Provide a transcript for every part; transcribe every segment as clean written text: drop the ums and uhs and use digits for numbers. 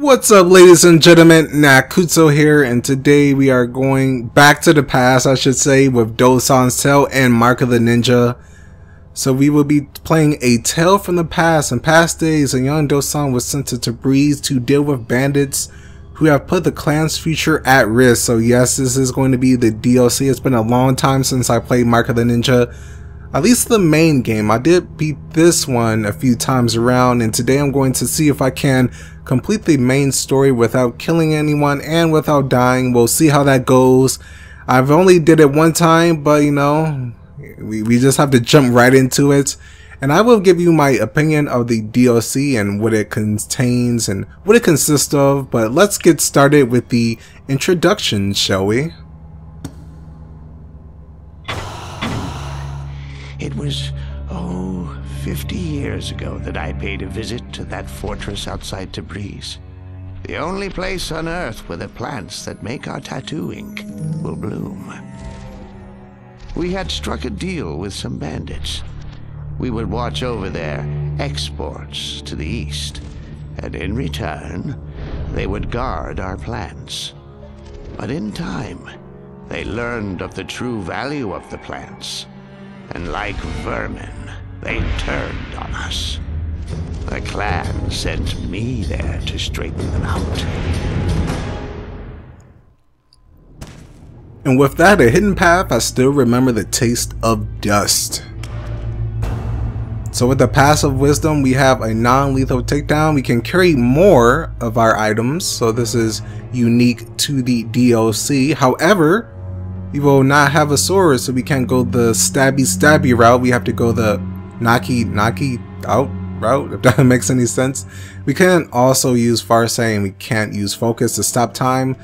What's up, ladies and gentlemen? Nakutsu here, and today we are going back to the past, I should say, with Dosan's Tale and Mark of the Ninja. So we will be playing a tale from the past. In past days, a young Dosan was sent to Tabriz to deal with bandits who have put the clan's future at risk. So yes, this is going to be the DLC. It's been a long time since I played Mark of the Ninja. At least the main game. I did beat this one a few times around, and today I'm going to see if I can complete the main story without killing anyone and without dying. We'll see how that goes. I've only did it one time, but you know, we just have to jump right into it. And I will give you my opinion of the DLC and what it contains and what it consists of. But let's get started with the introduction, shall we? It was, 50 years ago that I paid a visit to that fortress outside Tabriz. The only place on Earth where the plants that make our tattoo ink will bloom. We had struck a deal with some bandits. We would watch over their exports to the east, and in return, they would guard our plants. But in time, they learned of the true value of the plants. And like vermin, they turned on us. The clan sent me there to straighten them out. And with that, a hidden path, I still remember the taste of dust. So with the passive wisdom, we have a non-lethal takedown. We can carry more of our items, so this is unique to the DLC. However, we will not have a sword, so we can't go the stabby route. We have to go the knocky out route, if that makes any sense. We can also use Farsight, and we can't use focus to stop time.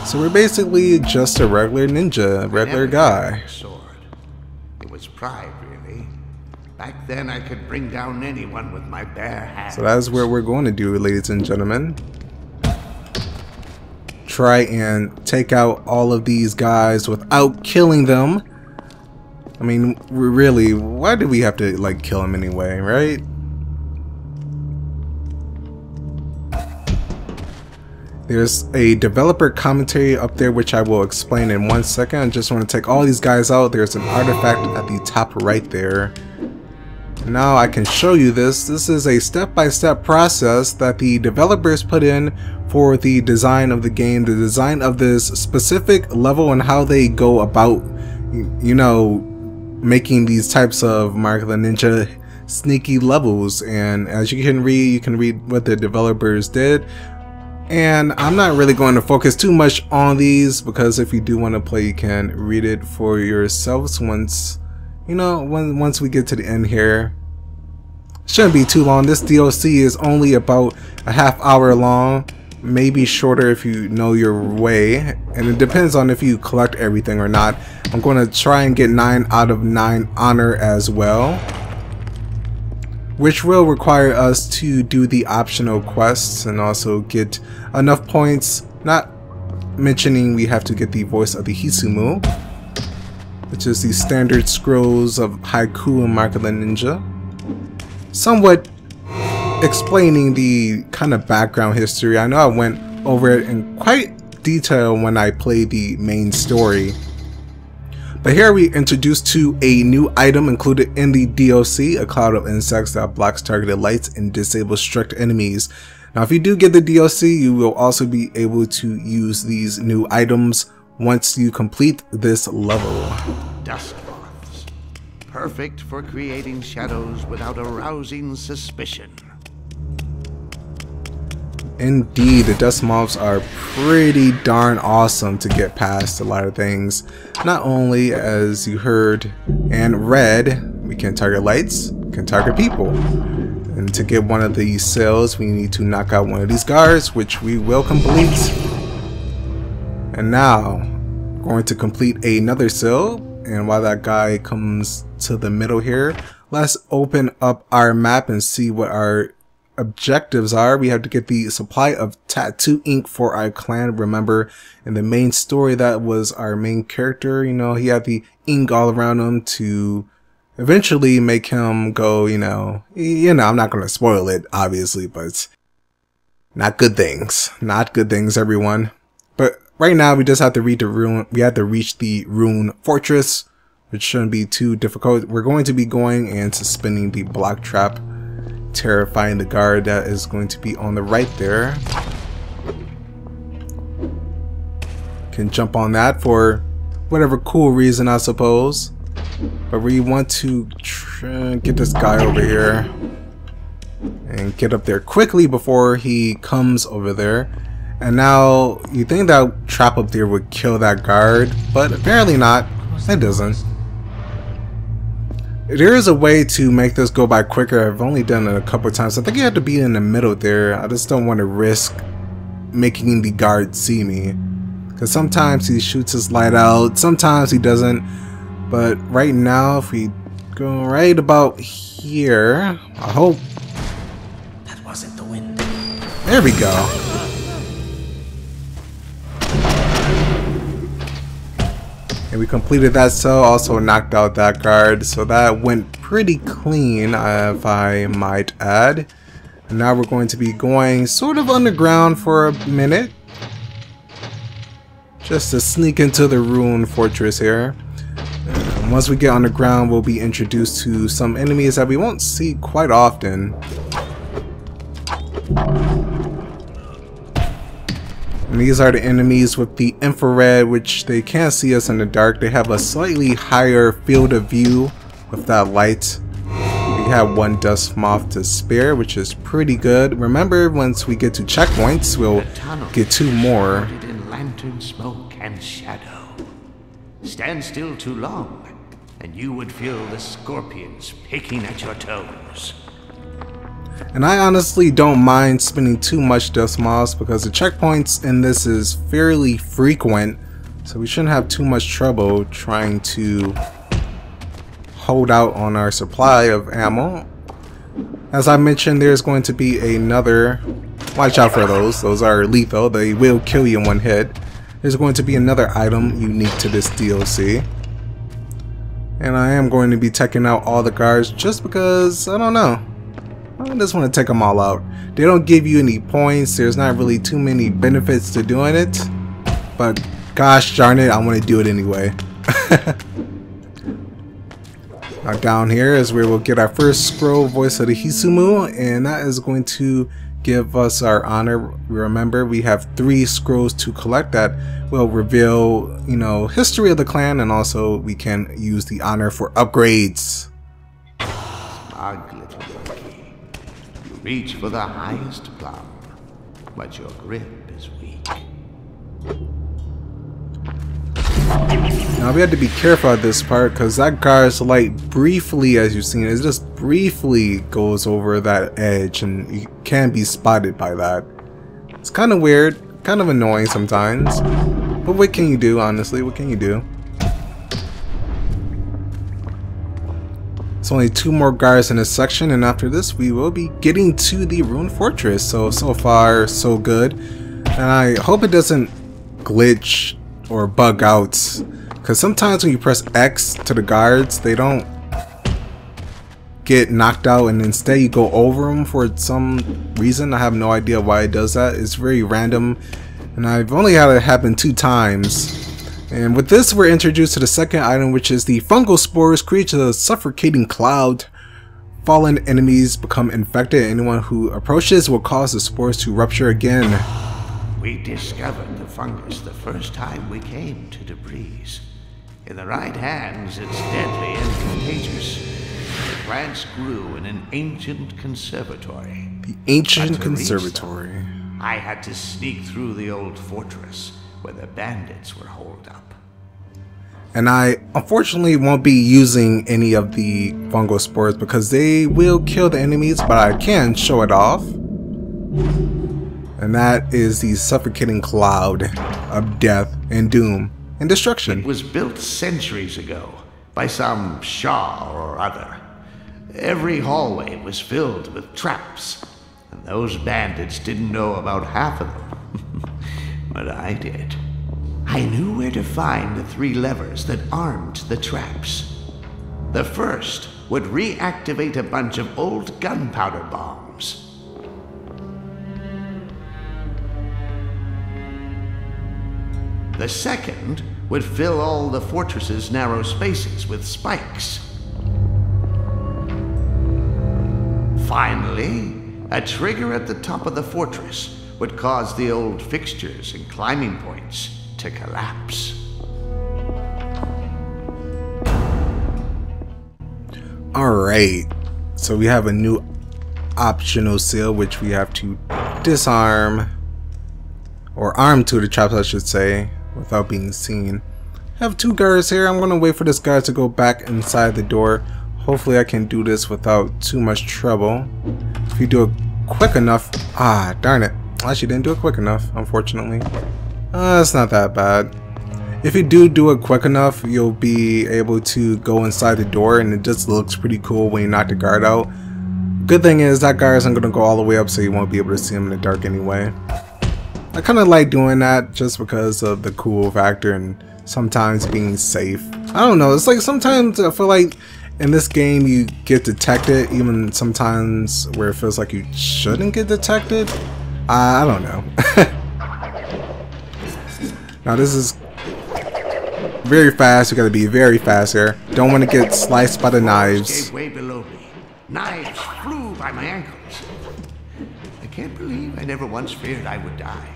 So we're basically just a regular ninja, regular guy. Sword. It was pride, really. Back then I could bring down anyone with my bare hands. So that's where we're going to do, ladies and gentlemen. Try and take out all of these guys without killing them. I mean, really, why do we have to like kill them anyway, right? There's a developer commentary up there which I will explain in 1 second. I just want to take all these guys out. There's an artifact at the top right there. Now I can show you this. This is a step-by-step process that the developers put in for the design of the game, the design of this specific level, and how they go about, you know, making these types of Mark of the Ninja sneaky levels. And as you can read what the developers did. And I'm not really going to focus too much on these, because if you do want to play, you can read it for yourselves once, you know, once we get to the end here. Shouldn't be too long. This DLC is only about a half-hour long, maybe shorter if you know your way, and it depends on if you collect everything or not. I'm going to try and get 9 out of 9 honor as well, which will require us to do the optional quests and also get enough points, not mentioning we have to get the voice of the Hisumu, which is the standard scrolls of haiku and Mark of the Ninja. Somewhat explaining the kind of background history. I know I went over it in quite detail when I played the main story. But here we introduced to a new item included in the DLC, a cloud of insects that blocks targeted lights and disables strict enemies. Now if you do get the DLC, you will also be able to use these new items once you complete this level. Dust moths. Perfect for creating shadows without arousing suspicion. Indeed, the dust moths are pretty darn awesome to get past a lot of things. Not only, as you heard and read, we can target lights, can target people. And to get one of these cells, we need to knock out one of these guards, which we will complete. And now, going to complete another cell, and while that guy comes to the middle here, let's open up our map and see what our objectives are. We have to get the supply of tattoo ink for our clan. Remember, in the main story, that was our main character. You know, he had the ink all around him to eventually make him go, you know, I'm not going to spoil it, obviously, but Not good things. Not good things, everyone. But right now, we just have to read the rune. We have to reach the rune fortress, which shouldn't be too difficult. We're going to be going and suspending the block trap, terrifying the guard that is going to be on the right there. Can jump on that for whatever cool reason, I suppose. But we want to get this guy over here and get up there quickly before he comes over there. And now you think that trap up there would kill that guard, but apparently not. It doesn't. There is a way to make this go by quicker. I've only done it a couple of times. I think you have to be in the middle there. I just don't want to risk making the guard see me, because sometimes he shoots his light out, sometimes he doesn't. But right now, if we go right about here, I hope that wasn't the wind. There we go. And we completed that cell, also knocked out that guard, so that went pretty clean, if I might add. And now we're going to be going sort of underground for a minute, just to sneak into the rune fortress here. And once we get underground, we'll be introduced to some enemies that we won't see quite often. And these are the enemies with the infrared, which they can't see us in the dark. They have a slightly higher field of view with that light. We have one dust moth to spare, which is pretty good. Remember, once we get to checkpoints, we'll get 2 more. In lantern smoke and shadow. Stand still too long, and you would feel the scorpions picking at your toes. And I honestly don't mind spending too much dust moths, because the checkpoints in this is fairly frequent, so we shouldn't have too much trouble trying to hold out on our supply of ammo. As I mentioned, there's going to be another, watch out for those are lethal, they will kill you in one hit. There's going to be another item unique to this DLC. And I am going to be taking out all the guards just because, I don't know, I just want to take them all out. They don't give you any points, there's not really too many benefits to doing it, but gosh darn it, I want to do it anyway. Now down here is where we'll get our first scroll, Voice of the Hisumu, and that is going to give us our honor. Remember, we have 3 scrolls to collect that will reveal, you know, history of the clan, and also we can use the honor for upgrades. Smug little monkey. You reach for the highest plum, but your grip is weak. Now we have to be careful at this part, because that guard's light briefly, as you've seen, it just briefly goes over that edge, and you can be spotted by that. It's kind of weird, kind of annoying sometimes, but what can you do, honestly? What can you do? It's only 2 more guards in this section, and after this we will be getting to the rune fortress. So far so good, and I hope it doesn't glitch or bug out, because sometimes when you press X to the guards, they don't get knocked out, and instead you go over them for some reason. I have no idea why it does that. It's very random, and I've only had it happen 2 times. And with this, we're introduced to the second item, which is the fungal spores. Create a suffocating cloud. Fallen enemies become infected. Anyone who approaches will cause the spores to rupture again. We discovered the fungus the first time we came to Debris. In the right hands, it's deadly and contagious. The plants grew in an ancient conservatory. The Ancient Conservatory. I had to sneak through the old fortress where the bandits were holed up. And I unfortunately won't be using any of the fungal spores because they will kill the enemies, but I can show it off. And that is the suffocating cloud of death and doom and destruction. It was built centuries ago by some Shah or other. Every hallway was filled with traps, and those bandits didn't know about half of them. But I did. I knew where to find the 3 levers that armed the traps. The first would reactivate a bunch of old gunpowder bombs. The second would fill all the fortress's narrow spaces with spikes. Finally, a trigger at the top of the fortress would cause the old fixtures and climbing points to collapse. Alright, so we have a new optional seal which we have to disarm, or arm to the traps I should say, without being seen. I have 2 guards here. I'm gonna wait for this guy to go back inside the door. Hopefully I can do this without too much trouble. If you do it quick enough, darn it. I actually didn't do it quick enough, unfortunately. It's not that bad. If you do it quick enough, you'll be able to go inside the door, and it just looks pretty cool when you knock the guard out. Good thing is that guard isn't going to go all the way up, so you won't be able to see him in the dark anyway. I kind of like doing that just because of the cool factor and sometimes being safe. I don't know, it's like sometimes I feel like in this game you get detected, even sometimes where it feels like you shouldn't get detected. I don't know. Now this is very fast. You gotta be very fast here. Don't want to get sliced by the knives. Way below me. Knives flew by my ankles. I can't believe I never once feared I would die.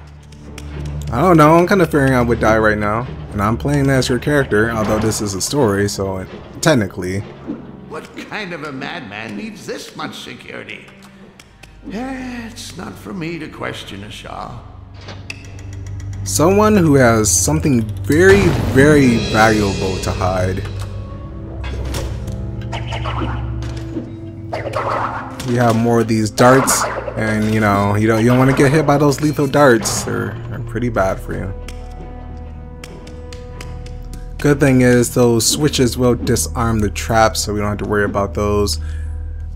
I don't know. I'm kind of fearing I would die right now, and I'm playing as your character. Although this is a story, so technically. What kind of a madman needs this much security? It's not for me to question a Shah. Someone who has something very, very valuable to hide. We have more of these darts, and you know, you don't want to get hit by those lethal darts. They're pretty bad for you. Good thing is those switches will disarm the traps, so we don't have to worry about those.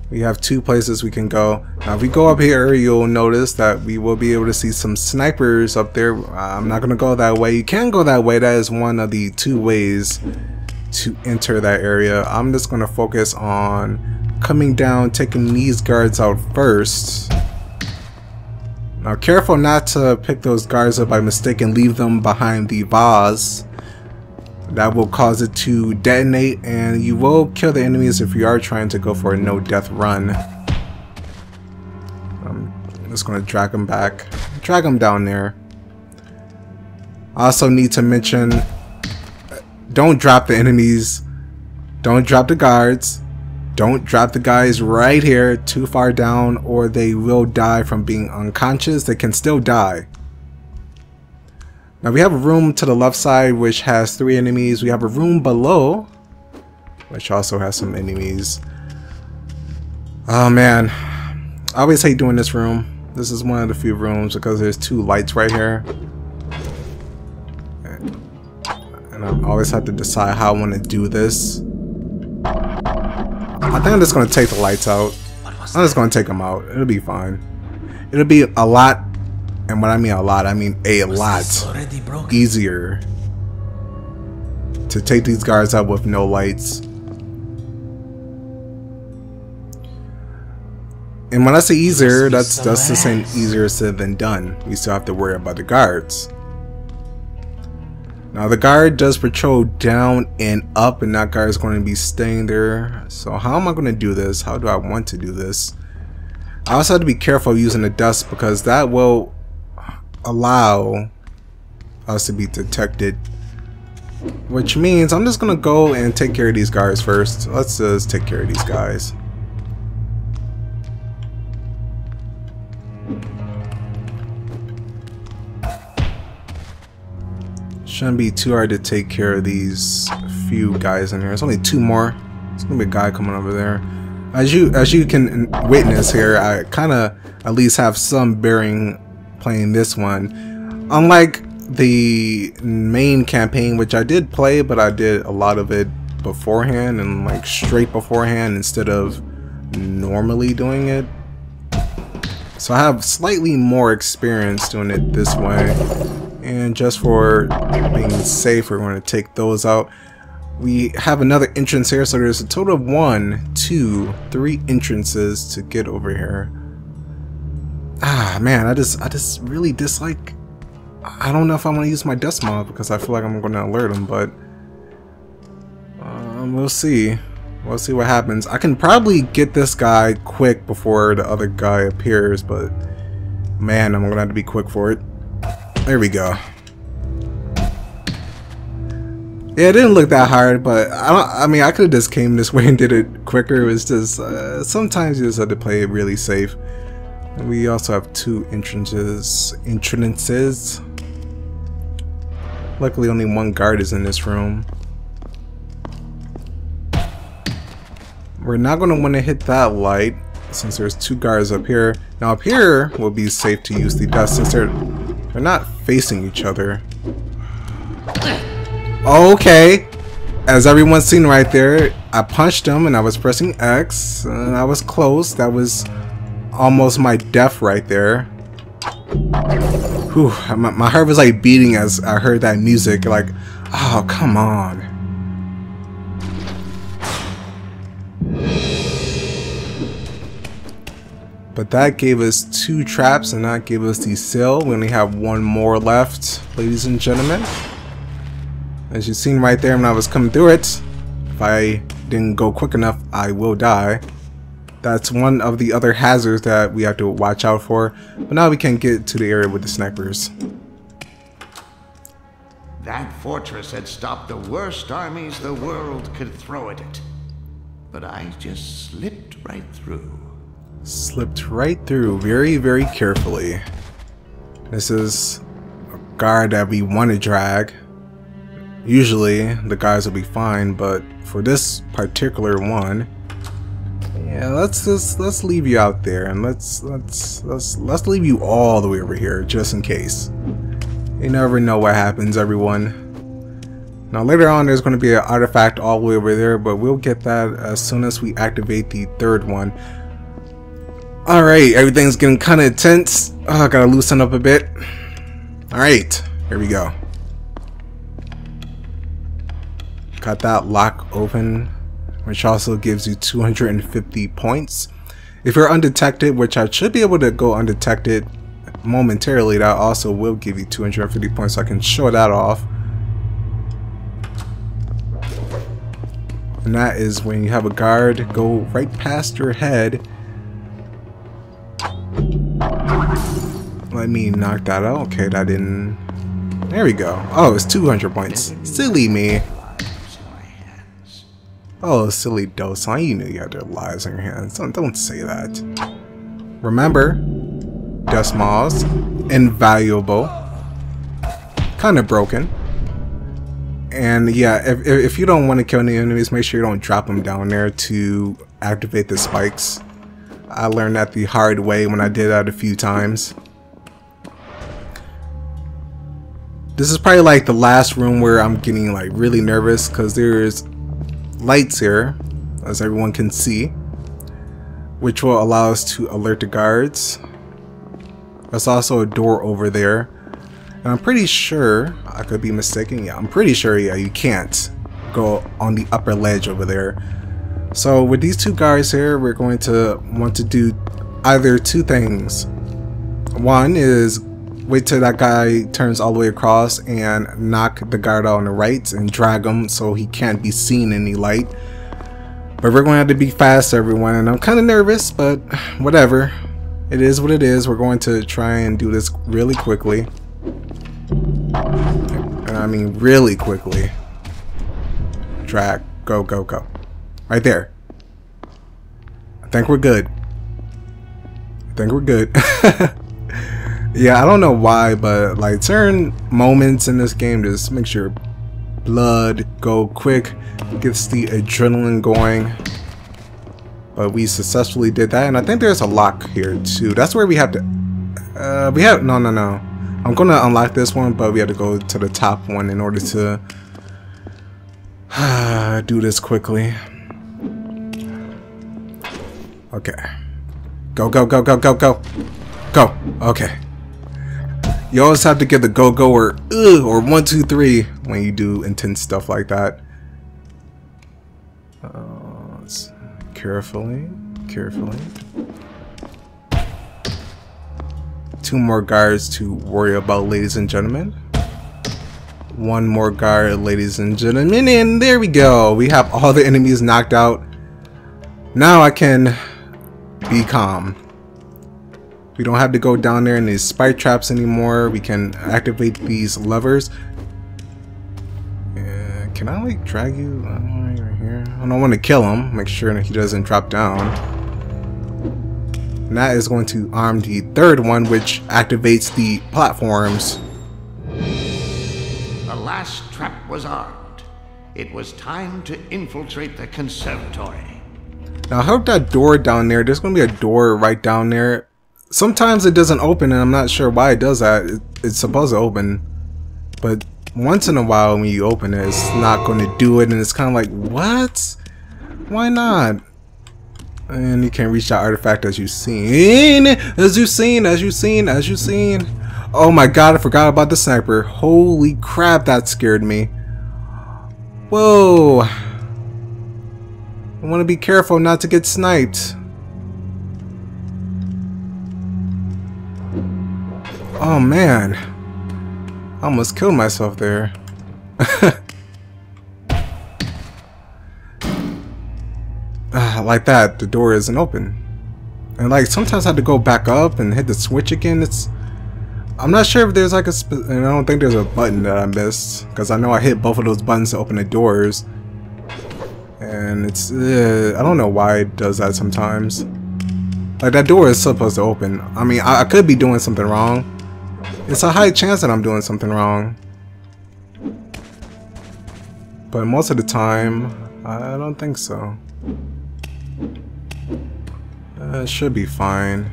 We have 2 places we can go. Now if we go up here, you'll notice that we will be able to see some snipers up there. I'm not going to go that way. You can go that way. That is one of the 2 ways to enter that area. I'm just going to focus on coming down, taking these guards out first. Now careful not to pick those guards up by mistake and leave them behind the vase. That will cause it to detonate, and you will kill the enemies if you are trying to go for a no-death run. I'm just going to drag them back. Drag them down there. I also need to mention, don't drop the enemies. Don't drop the guards. Don't drop the guys right here too far down, or they will die from being unconscious. They can still die. Now we have a room to the left side which has 3 enemies. We have a room below which also has some enemies. Oh man, I always hate doing this room. This is one of the few rooms because there's 2 lights right here. And I always have to decide how I want to do this. I think I'm just going to take the lights out. I'm just going to take them out. It'll be fine. It'll be a lot. And when I mean a lot, I mean a lot easier to take these guards out with no lights. And when I say easier, that's the same easier said than done. You still have to worry about the guards. Now the guard does patrol down and up, and that guard is going to be staying there. So how am I going to do this? How do I want to do this? I also have to be careful using the dust because that will allow us to be detected, which means I'm just gonna go and take care of these guards first. Let's just take care of these guys. Shouldn't be too hard to take care of these few guys in here. There's only 2 more. There's gonna be a guy coming over there. As you can witness here, I kind of at least have some bearing playing this one. Unlike the main campaign, which I did play, but I did a lot of it beforehand and like straight beforehand instead of normally doing it. So I have slightly more experience doing it this way. And just for being safe, we're going to take those out. We have another entrance here, so there's a total of 1, 2, 3 entrances to get over here. Ah man, I just really dislike I don't know if I'm gonna use my dust mob because I feel like I'm gonna alert him, but we'll see. We'll see what happens. I can probably get this guy quick before the other guy appears, but man, I'm gonna have to be quick for it. There we go. Yeah, it didn't look that hard, but I mean, I could have just came this way and did it quicker. It was just sometimes you just have to play it really safe. And we also have 2 entrances. Luckily, only 1 guard is in this room. We're not going to want to hit that light since there's 2 guards up here. Now up here will be safe to use the dust since they're not facing each other. Okay, as everyone's seen right there, I punched him and I was pressing X and I was close. That was almost my death right there. Whew, my heart was like beating as I heard that music, like, oh, come on. But that gave us 2 traps and that gave us the seal. We only have 1 more left, ladies and gentlemen. As you've seen right there when I was coming through it, if I didn't go quick enough, I will die. That's one of the other hazards that we have to watch out for. But now we can get to the area with the snipers. That fortress had stopped the worst armies the world could throw at it. But I just slipped right through. Slipped right through very, very carefully. This is a guard that we want to drag. Usually the guys will be fine, but for this particular one, yeah, let's leave you out there and let's leave you all the way over here just in case. You never know what happens, everyone. Now later on there's going to be an artifact all the way over there, but we'll get that as soon as we activate the 3rd one. Alright, everything's getting kind of tense. Oh, I gotta loosen up a bit. Alright, here we go. Got that lock open, which also gives you 250 points. If you're undetected, which I should be able to go undetected momentarily, that also will give you 250 points, so I can show that off. And that is when you have a guard go right past your head. Let me knock that out. Okay, that didn't... There we go. Oh, it's 200 points. Silly me. Oh, silly Dosan, you knew you had their lives in your hands. Don't say that. Remember, dust moths, invaluable, kind of broken. And yeah, if you don't want to kill any enemies, make sure you don't drop them down there to activate the spikes. I learned that the hard way when I did that a few times. This is probably like the last room where I'm getting like really nervous because there's lights here, as everyone can see, which will allow us to alert the guards. There's also a door over there, and I'm pretty sure, I could be mistaken, yeah, I'm pretty sure, yeah, you can't go on the upper ledge over there. So with these 2 guards here, we're going to want to do either 2 things. One is wait till that guy turns all the way across and knock the guard out on the right and drag him so he can't be seen in the light. But we're going to have to be fast, everyone, and I'm kind of nervous, but whatever. It is what it is. We're going to try and do this really quickly. And I mean really quickly. Drag. Go, go, go. Right there. I think we're good. I think we're good. Yeah, I don't know why, but like certain moments in this game just makes your blood go quick, gets the adrenaline going. But we successfully did that, and I think there's a lock here too. That's where we have to. No. I'm gonna unlock this one, but we have to go to the top one in order to do this quickly. Okay. Go, go, go, go, go, go. Go. Okay. You always have to get the go-go or 1, 2, 3 when you do intense stuff like that. Carefully, carefully. 2 more guards to worry about, ladies and gentlemen. 1 more guard, ladies and gentlemen, and there we go. We have all the enemies knocked out. Now I can be calm. We don't have to go down there in these spike traps anymore. We can activate these levers. Can I like drag you right here? I don't want to kill him. Make sure that he doesn't drop down. And that is going to arm the 3rd one, which activates the platforms. The last trap was armed. It was time to infiltrate the conservatory. Now I hope that door down there, there's going to be a door right down there. Sometimes it doesn't open and I'm not sure why it does that. It's supposed to open. But once in a while when you open it, it's not going to do it, and it's kind of like, what? Why not? And you can reach that artifact as you've seen. As you've seen. Oh my god, I forgot about the sniper. Holy crap, that scared me. Whoa. I want to be careful not to get sniped. Oh man. I almost killed myself there. Like that, the door isn't open. And like sometimes I have to go back up and hit the switch again. I'm not sure if there's like and I don't think there's a button that I missed, because I know I hit both of those buttons to open the doors. And it's I don't know why it does that sometimes. Like that door is supposed to open. I mean, I could be doing something wrong. It's a high chance that I'm doing something wrong. But most of the time, I don't think so. It should be fine.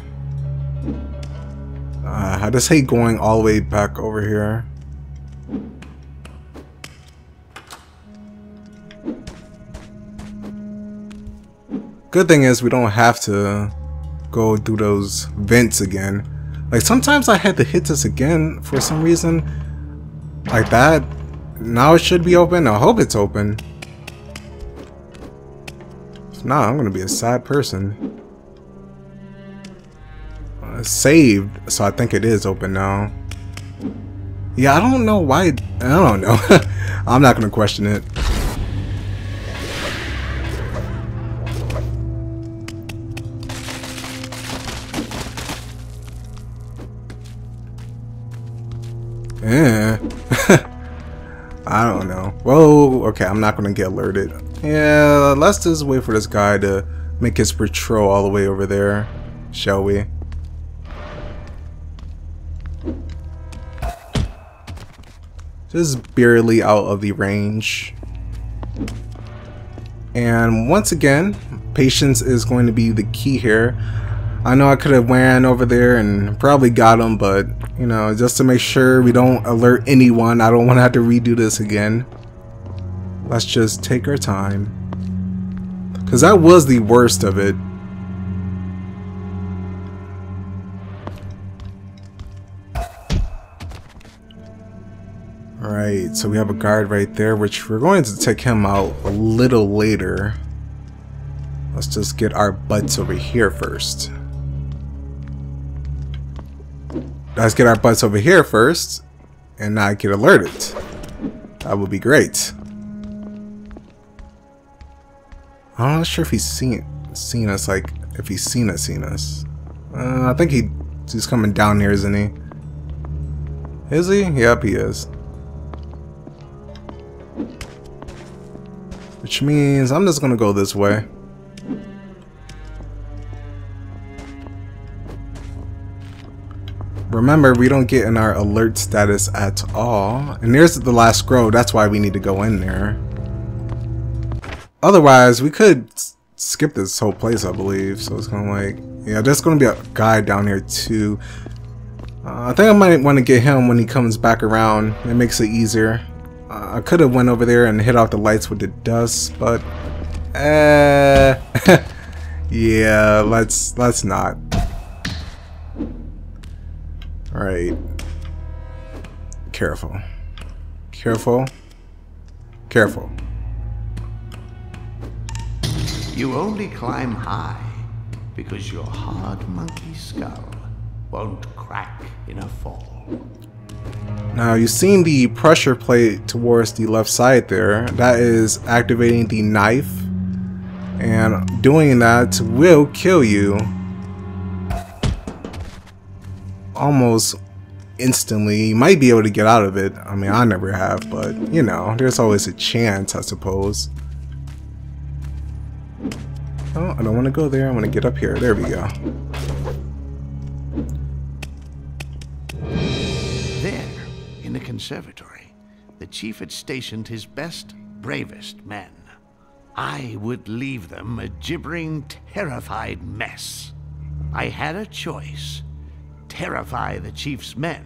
I just hate going all the way back over here. Good thing is we don't have to go through those vents again. Like sometimes I had to hit this again for some reason. Like that. Now it should be open. I hope it's open. If not, I'm gonna be a sad person. Saved, so I think it is open now. Yeah, I don't know why. I don't know. I'm not gonna question it. Yeah. I don't know. Whoa, okay, I'm not gonna get alerted. Yeah, let's just wait for this guy to make his patrol all the way over there, shall we? Just barely out of the range. And once again, patience is going to be the key here. I know I could have ran over there and probably got him, but you know, just to make sure we don't alert anyone, I don't want to have to redo this again. Let's just take our time, because that was the worst of it. Alright, so we have a guard right there, which we're going to take him out a little later. Let's just get our butts over here first. Let's get our butts over here first and not get alerted. That would be great. I'm not sure if he's seen us, like if he's seen us. I think he's coming down here, isn't he? Is he? Yep, he is. Which means I'm just gonna go this way. Remember, we don't get in our alert status at all. And there's the last scroll. That's why we need to go in there. Otherwise, we could skip this whole place, I believe. So it's kind of like, yeah, there's going to be a guy down here too. I think I might want to get him when he comes back around. It makes it easier. I could have went over there and hit off the lights with the dust, but yeah, let's not. All right, careful. You only climb high because your hard monkey skull won't crack. crack in a fall. Now you've seen the pressure plate towards the left side there. That is activating the knife, and doing that will kill you almost instantly. You might be able to get out of it. I mean, I never have, but you know, there's always a chance, I suppose. Oh, I don't want to go there. I want to get up here. There we go. There, in the conservatory, the chief had stationed his best, bravest men. I would leave them a gibbering, terrified mess. I had a choice. Terrify the chief's men,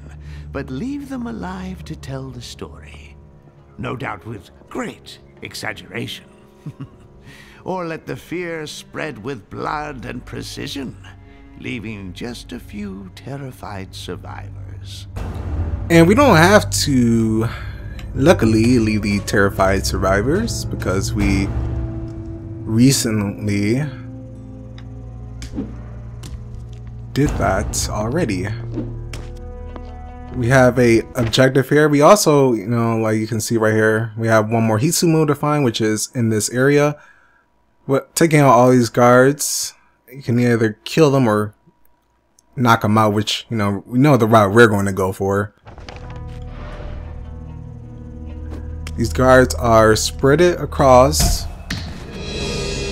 but leave them alive to tell the story. No doubt with great exaggeration. Or let the fear spread with blood and precision, leaving just a few terrified survivors. And we don't have to, luckily, leave the terrified survivors, because we recently did that already. We have a objective here. We also, you know, like you can see right here, we have one more Hitsumu to find, which is in this area. But taking out all these guards, you can either kill them or knock them out, which, you know, we know the route we're going to go for. These guards are spreaded across.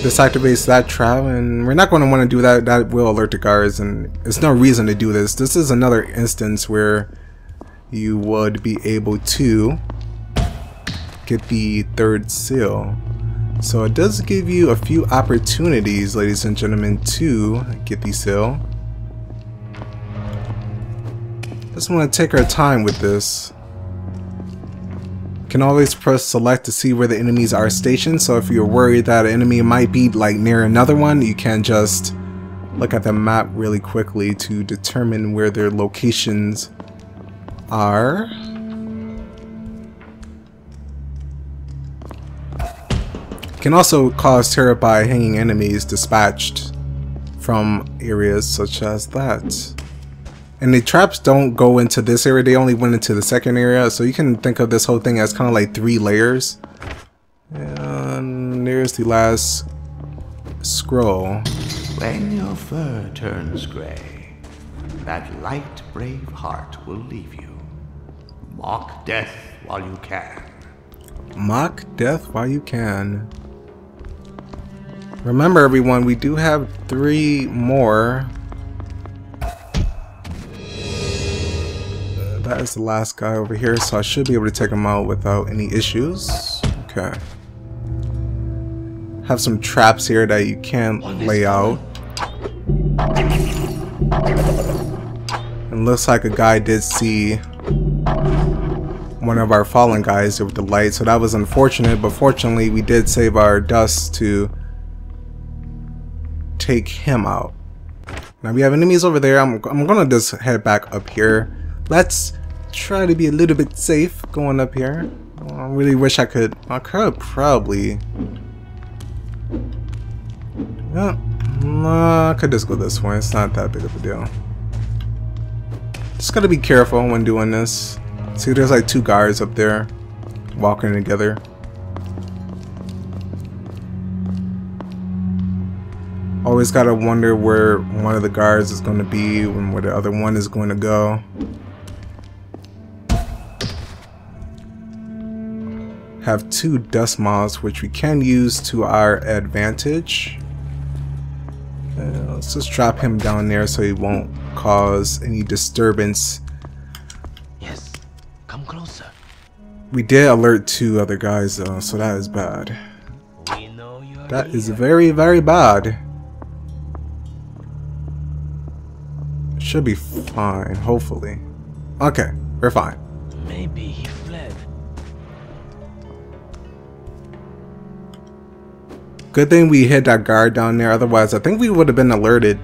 This activates that trap, and we're not going to want to do that. That will alert the guards, and there's no reason to do this. This is another instance where you would be able to get the third seal. So it does give you a few opportunities, ladies and gentlemen, to get the seal. Just want to take our time with this. Can always press select to see where the enemies are stationed, so if you're worried that an enemy might be like near another one, you can just look at the map really quickly to determine where their locations are. Can also cause terror by hanging enemies dispatched from areas such as that. And the traps don't go into this area, they only went into the second area, so you can think of this whole thing as kind of like 3 layers. And there's the last scroll. When your fur turns gray, that light, brave heart will leave you. Mock death while you can. Mock death while you can. Remember everyone, we do have 3 more. That is the last guy over here, so I should be able to take him out without any issues. Okay. Have some traps here that you can lay out. And looks like a guy did see one of our fallen guys with the light, so that was unfortunate, but fortunately we did save our dust to take him out. Now we have enemies over there. I'm gonna just head back up here. Let's try to be a little bit safe going up here. I really wish I could probably, yeah, I could just go this way. It's not that big of a deal. Just gotta be careful when doing this. See, there's like 2 guards up there walking together. Always gotta wonder where one of the guards is going to be and where the other one is going to go. Have 2 dust moths, which we can use to our advantage. Let's just drop him down there so he won't cause any disturbance. Yes, come closer. We did alert 2 other guys though, so that is bad. We know you're That here. is very, very bad. Should be fine, hopefully. Okay, we're fine. Maybe he fled. Good thing we hit that guard down there, otherwise I think we would have been alerted.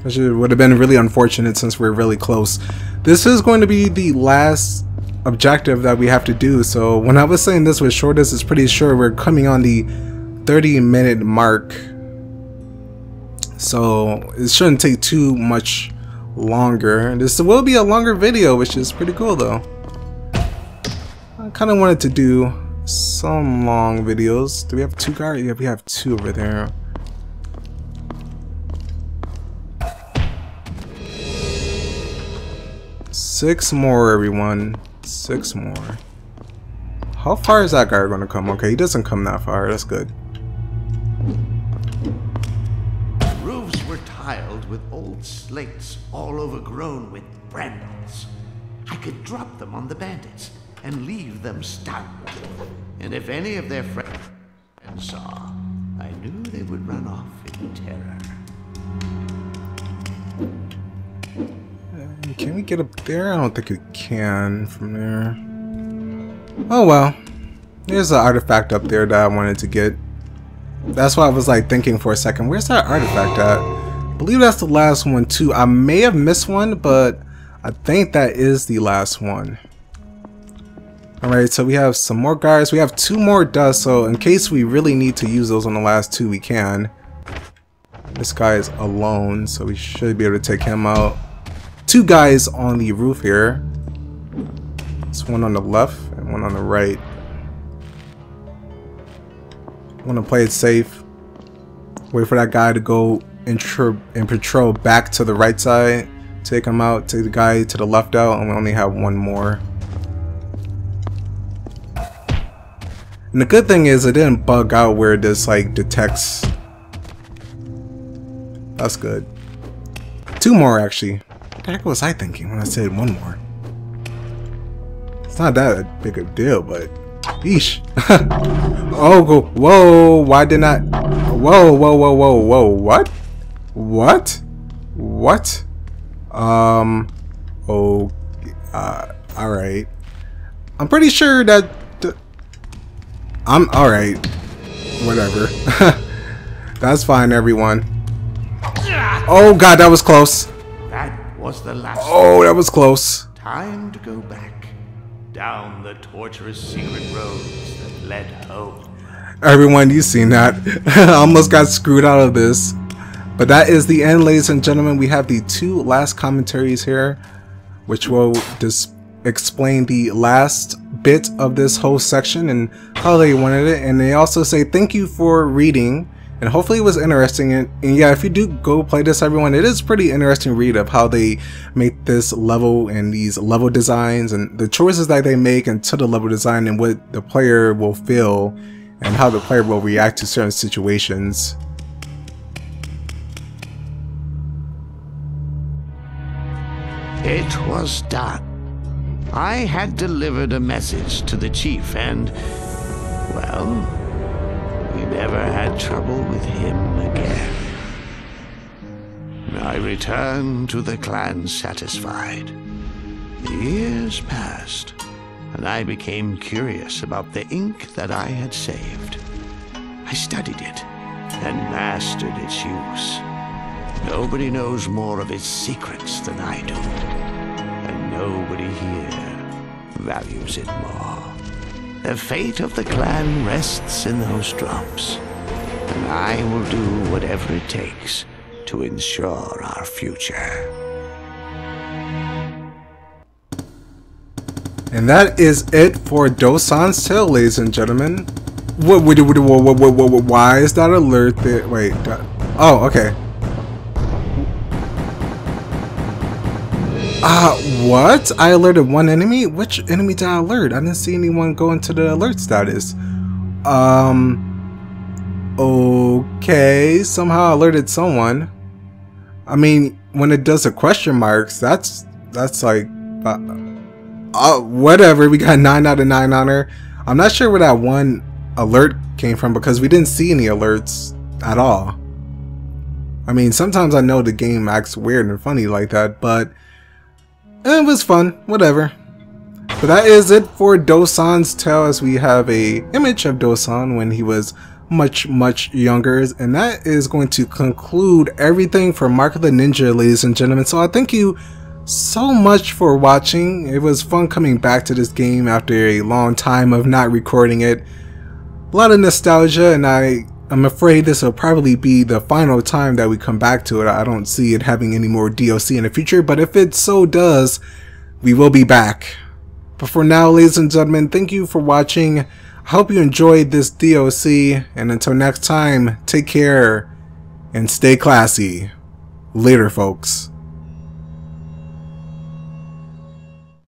Which would have been really unfortunate since we're really close. This is going to be the last objective that we have to do, so when I was saying this was shortest, it's pretty sure we're coming on the 30-minute mark. So it shouldn't take too much longer. This will be a longer video, which is pretty cool though. I kind of wanted to do some long videos. Do we have 2 guards? Yeah, we have 2 over there. Six more, everyone. 6 more. How far is that guy going to come? Okay, he doesn't come that far. That's good. Roofs were tiled with old slates all overgrown with brambles. I could drop them on the bandits and leave them stunned. And if any of their friends saw, I knew they would run off in terror. Can we get up there? I don't think we can from there. Oh well. There's an artifact up there that I wanted to get. That's why I was like thinking for a second, where's that artifact at? I believe that's the last one too. I may have missed one, but I think that is the last one. Alright, so we have some more guards. We have 2 more dust, so in case we really need to use those on the last 2, we can. This guy is alone, so we should be able to take him out. 2 guys on the roof here. There's one on the left and one on the right. I want to play it safe. Wait for that guy to go and patrol back to the right side. Take him out. Take the guy to the left out, and we only have 1 more. And the good thing is it didn't bug out where this like detects. That's good. 2 more actually. What the heck was I thinking when I said 1 more? It's not that big a deal, but yeesh. Oh, whoa! Why did not? Whoa! Whoa! Whoa! Whoa! Whoa! What? What? What? Oh. All right. I'm pretty sure that. I'm all right. Whatever. That's fine, everyone. Oh God, that was close. That was the last. Oh, that was close. Time to go back down the torturous secret roads that led home. Everyone, you've seen that. I almost got screwed out of this. But that is the end, ladies and gentlemen. We have the 2 last commentaries here, which will just explain the last bit of this whole section and how they wanted it. And they also say thank you for reading, and hopefully it was interesting. And yeah, if you do go play this, everyone, it is pretty interesting read of how they make this level and these level designs and the choices that they make into the level design and what the player will feel and how the player will react to certain situations. It was done. I had delivered a message to the chief and, well, we never had trouble with him again. I returned to the clan satisfied. The years passed, and I became curious about the ink that I had saved. I studied it and mastered its use. Nobody knows more of its secrets than I do, and nobody here values it more. The fate of the clan rests in those drops, and I will do whatever it takes to ensure our future. And that is it for Dosan's Tale, ladies and gentlemen. Why is that alert there? Wait, oh, okay. What? I alerted 1 enemy? Which enemy did I alert? I didn't see anyone go into the alert status. Okay, somehow I alerted someone. I mean, when it does the question marks, that's like, whatever. We got 9 out of 9 on her. I'm not sure where that 1 alert came from because we didn't see any alerts at all. I mean, sometimes I know the game acts weird and funny like that, but it was fun, whatever. But that is it for Dosan's Tale, as we have a image of Dosan when he was much younger, and that is going to conclude everything for Mark of the Ninja, ladies and gentlemen. So I thank you so much for watching. It was fun coming back to this game after a long time of not recording it. A lot of nostalgia, and I I'm afraid this will probably be the final time that we come back to it. I don't see it having any more DLC in the future, but if it so does, we will be back. But for now, ladies and gentlemen, thank you for watching. I hope you enjoyed this DLC, and until next time, take care and stay classy. Later, folks.